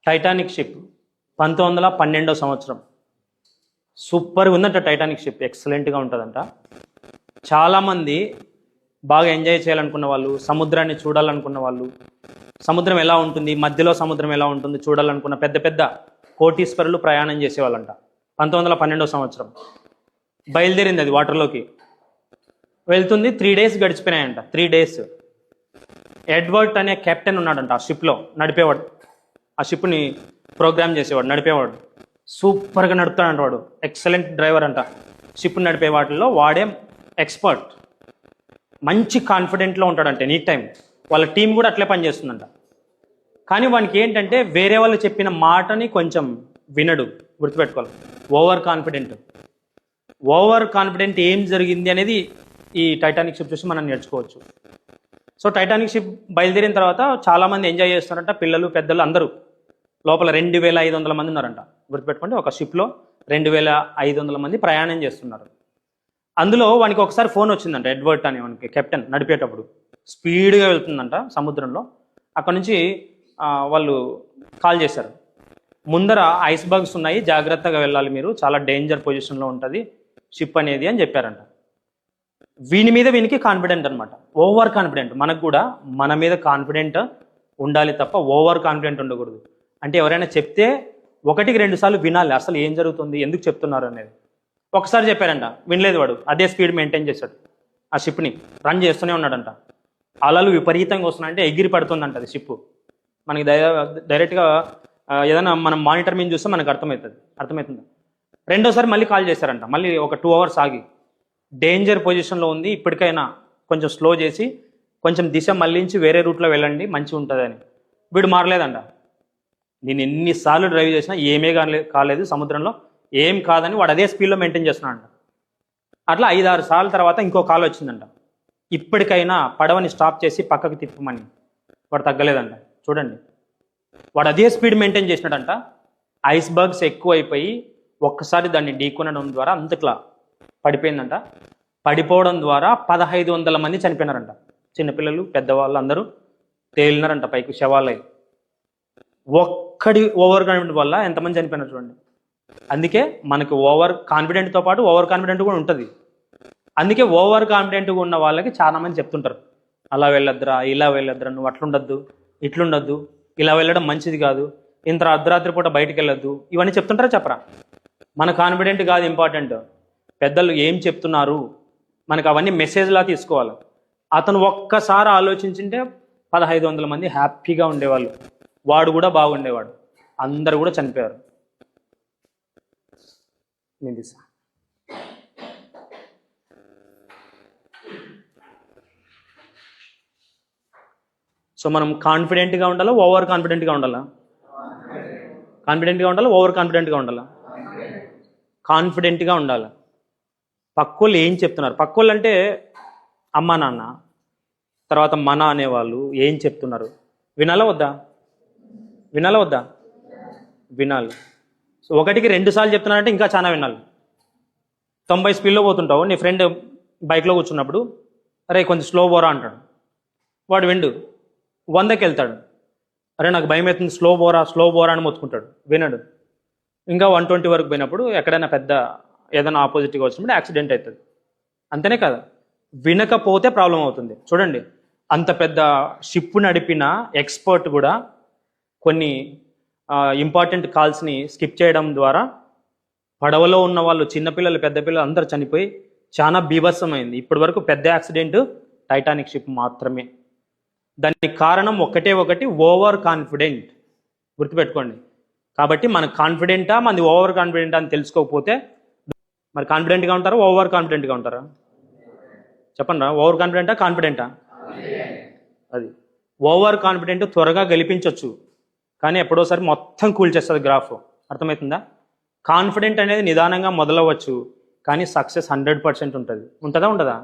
Titanic ship 1912 సంవత్సరం. సూపర్గా ఉందంట టైటానిక్ షిప్, ఎక్సలెంట్గా ఉంటుందంట. చాలామంది బాగా ఎంజాయ్ చేయాలనుకున్న వాళ్ళు, సముద్రాన్ని చూడాలనుకున్న వాళ్ళు, సముద్రం ఎలా ఉంటుంది, మధ్యలో సముద్రం ఎలా ఉంటుంది చూడాలనుకున్న పెద్ద పెద్ద కోటీశ్వరులు ప్రయాణం చేసేవాళ్ళంట. 1912 సంవత్సరం బయలుదేరింది అది వాటర్లోకి వెళ్తుంది. 3 days గడిచిపోయినాయంట. 3 days ఎడ్వర్డ్ అనే కెప్టెన్ ఉన్నాడంట ఆ షిప్లో, నడిపేవాడు, ఆ షిప్ని ప్రోగ్రామ్ చేసేవాడు, నడిపేవాడు. సూపర్గా నడుపుతాడంట వాడు, ఎక్సలెంట్ డ్రైవర్ అంట. షిప్ నడిపే వాటిల్లో వాడే ఎక్స్పర్ట్, మంచి కాన్ఫిడెంట్లో ఉంటాడంటే ఎనీ టైం. వాళ్ళ టీం కూడా అట్లే పనిచేస్తుందంట. కానీ వానికి ఏంటంటే వేరే వాళ్ళు చెప్పిన మాటని కొంచెం వినడు, గుర్తుపెట్టుకోవాలి. ఓవర్ కాన్ఫిడెంట్ ఏం జరిగింది అనేది ఈ టైటానిక్ షిప్ చూసి మనం నేర్చుకోవచ్చు. సో టైటానిక్ షిప్ బయలుదేరిన తర్వాత చాలామంది ఎంజాయ్ చేస్తున్నారంట, పిల్లలు పెద్దలు అందరూ. లోపల 2500 మంది ఉన్నారంట. గుర్తుపెట్టుకోండి, ఒక షిప్లో 2500 మంది ప్రయాణం చేస్తున్నారు. అందులో వానికి ఒకసారి ఫోన్ వచ్చిందంట, ఎడ్వర్డ్ అనే వానికి కెప్టెన్ నడిపేటప్పుడు. స్పీడ్గా వెళ్తుందంట సముద్రంలో. అక్కడ నుంచి వాళ్ళు కాల్ చేశారు, ముందర ఐస్ బర్గ్స్ ఉన్నాయి, జాగ్రత్తగా వెళ్ళాలి మీరు, చాలా డేంజర్ పొజిషన్లో ఉంటుంది షిప్ అనేది అని చెప్పారంట. వీనికి కాన్ఫిడెంట్ అనమాట, ఓవర్ కాన్ఫిడెంట్. మనకు కూడా మన మీద కాన్ఫిడెంట్ ఉండాలి తప్ప ఓవర్ కాన్ఫిడెంట్ ఉండకూడదు. అంటే ఎవరైనా చెప్తే 1-2 సార్లు వినాలి, అసలు ఏం జరుగుతుంది, ఎందుకు చెప్తున్నారు అనేది. ఒకసారి చెప్పారంట, వినలేదు వాడు, అదే స్పీడ్ మెయింటైన్ చేశాడు, ఆ షిప్ని రన్ చేస్తూనే ఉన్నాడంట. అలలు విపరీతంగా వస్తున్నాయంటే ఎగిరి పడుతుందంట అది షిప్. మనకి డైరెక్ట్గా ఏదైనా మనం మానిటర్ మీద చూస్తే మనకు అర్థమవుతుంది. రెండోసారి మళ్ళీ కాల్ చేశారంట, మళ్ళీ ఒక 2 hours ఆగి, డేంజర్ పొజిషన్లో ఉంది, ఇప్పటికైనా కొంచెం స్లో చేసి కొంచెం దిశ మళ్ళించి వేరే రూట్లో వెళ్ళండి, మంచిగా ఉంటుందని. వీడు మారలేదంట. నేను ఎన్నిసార్లు డ్రైవ్ చేసినా ఏమీ కాలేదు, సముద్రంలో ఏం కాదని వాడు అదే స్పీడ్లో మెయింటైన్ చేస్తున్నాడంట. అట్లా 5-6 సార్లు తర్వాత ఇంకో కాల్ వచ్చిందంట, ఇప్పటికైనా పడవని స్టాప్ చేసి పక్కకి తిప్పమని. వాడు తగ్గలేదంట. చూడండి, వాడు అదే స్పీడ్ మెయింటైన్ చేసినాడంట. ఐస్ బర్గ్స్ ఎక్కువైపోయి ఒక్కసారి దాన్ని ఢీకొనడం ద్వారా అంతట్లా పడిపోయిందంట. పడిపోవడం ద్వారా 1500 మంది చనిపోయినారంట. చిన్నపిల్లలు, పెద్దవాళ్ళు అందరూ తేలినారంట పైకి, శవాలై. ఒక్కడి ఓవర్ కాన్ఫిడెంట్ వల్ల ఎంతమంది చనిపోయినారు చూడండి. అందుకే మనకు ఓవర్ కాన్ఫిడెంట్తో పాటు ఓవర్ కాన్ఫిడెంట్ కూడా ఉంటుంది. అందుకే ఓవర్ కాన్ఫిడెంట్గా ఉన్న వాళ్ళకి చాలామంది చెప్తుంటారు, అలా వెళ్ళొద్దురా, ఇలా వెళ్ళొద్దురా, నువ్వు అట్లుండొద్దు, ఇట్లుండొద్దు, ఇలా వెళ్ళడం మంచిది కాదు, ఇంత అర్ధరాత్రి పూట బయటికి వెళ్ళొద్దు, ఇవన్నీ చెప్తుంటారా చెప్పరా? మన కాన్ఫిడెంట్ కాదు ఇంపార్టెంట్, పెద్దలు ఏం చెప్తున్నారు మనకు అవన్నీ మెసేజ్లా తీసుకోవాలి. అతను ఒక్కసారి ఆలోచించింటే 1500 మంది హ్యాపీగా ఉండేవాళ్ళు, వాడు కూడా బాగుండేవాడు, అందరు కూడా చనిపోయారు. సో మనం కాన్ఫిడెంట్గా ఉండాలా, ఓవర్ కాన్ఫిడెంట్గా ఉండాలా? కాన్ఫిడెంట్గా ఉండాలా, ఓవర్ కాన్ఫిడెంట్గా ఉండాలా? కాన్ఫిడెంట్గా ఉండాలి. పక్కోళ్ళు ఏం చెప్తున్నారు, పక్కోళ్ళు అంటే అమ్మ నాన్న, తర్వాత మన అనేవాళ్ళు ఏం చెప్తున్నారు వినాలా వద్దా? వినాలి. సో 1-2 సార్లు చెప్తున్నారంటే ఇంకా చాలా వినాలి. 90 స్పీడ్లో పోతుంటావు, నీ ఫ్రెండ్ బైక్లో కూర్చున్నప్పుడు అరే కొంచెం స్లో పోరా అంటాడు, వాడు విండు. 100కి వెళ్తాడు, అరే నాకు భయం అవుతుంది, స్లో బోరా అని మొత్తుకుంటాడు, వినడు. ఇంకా 120 వరకు పోయినప్పుడు ఎక్కడైనా పెద్ద ఏదైనా ఆపోజిట్గా వచ్చినప్పుడు యాక్సిడెంట్ అవుతుంది. అంతేనే కదా, వినకపోతే ప్రాబ్లం అవుతుంది. చూడండి, అంత పెద్ద షిప్ నడిపిన ఎక్స్పర్ట్ కూడా కొన్ని ఇంపార్టెంట్ కాల్స్ని స్కిప్ చేయడం ద్వారా పడవలో ఉన్న వాళ్ళు, చిన్నపిల్లలు, పెద్ద పిల్లలు అందరూ చనిపోయి చాలా బీభత్సమైంది. ఇప్పటి వరకు పెద్ద యాక్సిడెంట్ టైటానిక్ షిప్ మాత్రమే. దానికి కారణం ఒకటి, ఓవర్ కాన్ఫిడెంట్. గుర్తుపెట్టుకోండి. కాబట్టి మన కాన్ఫిడెంటా, మనది ఓవర్ కాన్ఫిడెంటా అని తెలుసుకోకపోతే మరి కాన్ఫిడెంట్గా ఉంటారా, ఓవర్ కాన్ఫిడెంట్గా ఉంటారా? చెప్పండి, ఓవర్ కాన్ఫిడెంటా? అది ఓవర్ కాన్ఫిడెంట్ త్వరగా గెలిపించవచ్చు, కానీ ఎప్పుడోసారి మొత్తం కూల్చేస్తుంది గ్రాఫ్. అర్థమవుతుందా? కాన్ఫిడెంట్ అనేది నిదానంగా మొదలవచ్చు, కానీ సక్సెస్ 100% ఉంటుంది. ఉంటుందా?